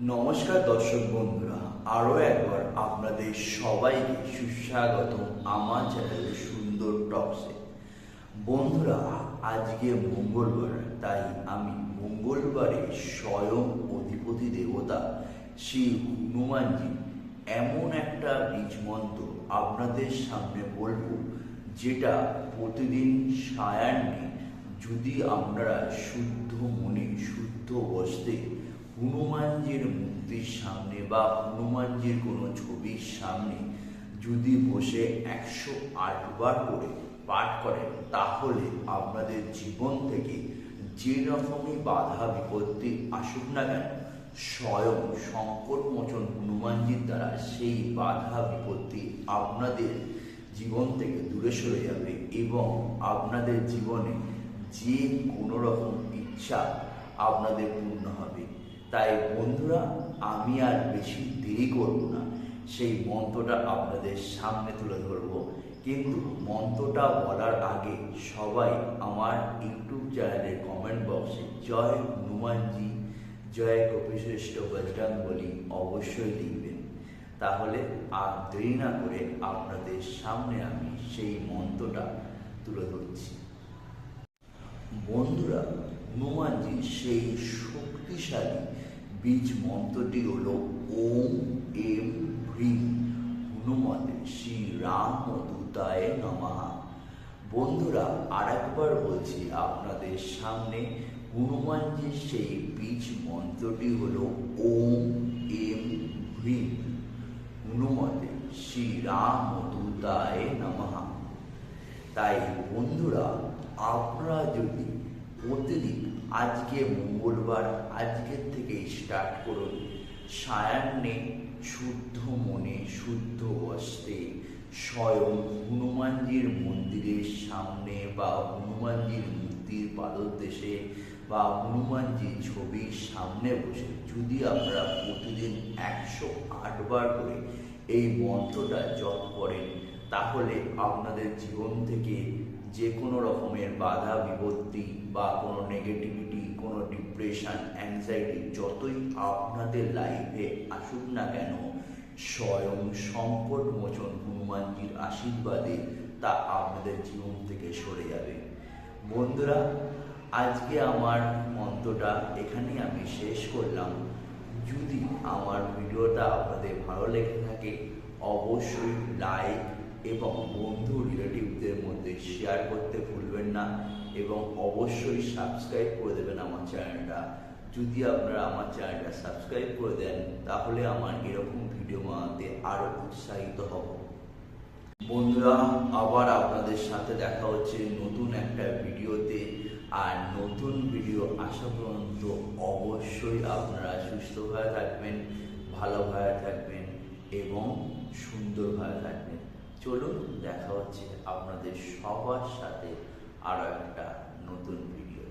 নমস্কার দর্শক বন্ধুরা, আরও একবার আপনাদের সবাইকে সুস্বাগতম আমার চ্যানেলে সুন্দর টক্সে। বন্ধুরা, আজকে মঙ্গলবার, তাই আমি মঙ্গলবারে স্বয়ং অধিপতি দেবতা শ্রী হনুমানজি এমন একটা বীজ মন্ত্র আপনাদের সামনে বলবো, যেটা প্রতিদিন সায়ান্নে যদি আপনারা শুদ্ধ মনে শুদ্ধ বসতে হনুমানজির মূর্তির সামনে বা হনুমানজির কোনো ছবির সামনে যদি বসে 108 বার করে পাঠ করেন, তাহলে আপনাদের জীবন থেকে যে রকমই বাধা বিপত্তি আসুক না কেন, স্বয়ং সংকটমোচন হনুমানজির দ্বারা সেই বাধা বিপত্তি আপনাদের জীবন থেকে দূরে সরে যাবে এবং আপনাদের জীবনে যে কোনো রকম ইচ্ছা আপনাদের পূর্ণ হবে। তাই বন্ধুরা, আমি আর বেশি দেরি করব না, সেই মন্ত্রটা আপনাদের সামনে তুলে ধরব। কিন্তু মন্ত্রটা বলার আগে সবাই আমার ইউটিউব চ্যানেলের কমেন্ট বক্সে জয় হনুমানজি, জয় কপিশ্রেষ্ঠ বজরংবলী অবশ্যই লিখবেন। তাহলে আর দেরি না করে আপনাদের সামনে আমি সেই মন্ত্রটা তুলে ধরছি। বন্ধুরা, হনুমানজি সেই শক্তিশালী বীজ মন্ত্রটি হল ওম এম হ্রিম হনুমতে শ্রী রাম দূতায় নমঃ। বন্ধুরা, আরেকবার বলছি আপনাদের সামনে, হনুমানজির সেই বীজ মন্ত্রটি হল ওম এম হ্রিম হনুমতে শ্রী রাম দূতায় নমঃ। তাই বন্ধুরা, আপনারা যদি প্রতিদিন, আজকে মঙ্গলবার, আজকের থেকে স্টার্ট করুন, সায়ান্নে শুদ্ধ মনে শুদ্ধ বস্তে স্বয়ং হনুমানজির মন্দিরের সামনে বা হনুমানজির মূর্তির পাদদেশে বা হনুমানজির ছবির সামনে বসে যদি আপনারা প্রতিদিন 108 বার করে এই মন্ত্রটা জপ করেন, তাহলে আপনাদের জীবন থেকে যে কোনো রকমের বাধা বিপত্তি বা কোনো নেগেটিভিটি, কোনো ডিপ্রেশন, অ্যাংজাইটি যতই আপনাদের লাইফে আসুক না কেন, স্বয়ং সংকটমোচন হনুমানজির আশীর্বাদে তা আপনাদের জীবন থেকে সরে যাবে। বন্ধুরা, আজকে আমার মন্ত্রটা এখানেই আমি শেষ করলাম। যদি আমার ভিডিওটা আপনাদের ভালো লেগে থাকে, অবশ্যই লাইক এবং বন্ধু রিলেটিভদের মধ্যে শেয়ার করতে ভুলবেন না এবং অবশ্যই সাবস্ক্রাইব করে দেবেন আমার চ্যানেলটা। যদি আপনারা আমার চ্যানেলটা সাবস্ক্রাইব করে দেন, তাহলে আমার এরকম ভিডিও বানাতে আরও উৎসাহিত হব। বন্ধুরা, আবার আপনাদের সাথে দেখা হচ্ছে নতুন একটা ভিডিওতে। আর নতুন ভিডিও আসা পর্যন্ত অবশ্যই আপনারা সুস্থভাবে থাকবেন, ভালোভাবে থাকবেন এবং সুন্দরভাবে থাকবেন। চলুন, দেখা হচ্ছে আপনাদের সবার সাথে আরও একটা নতুন ভিডিও।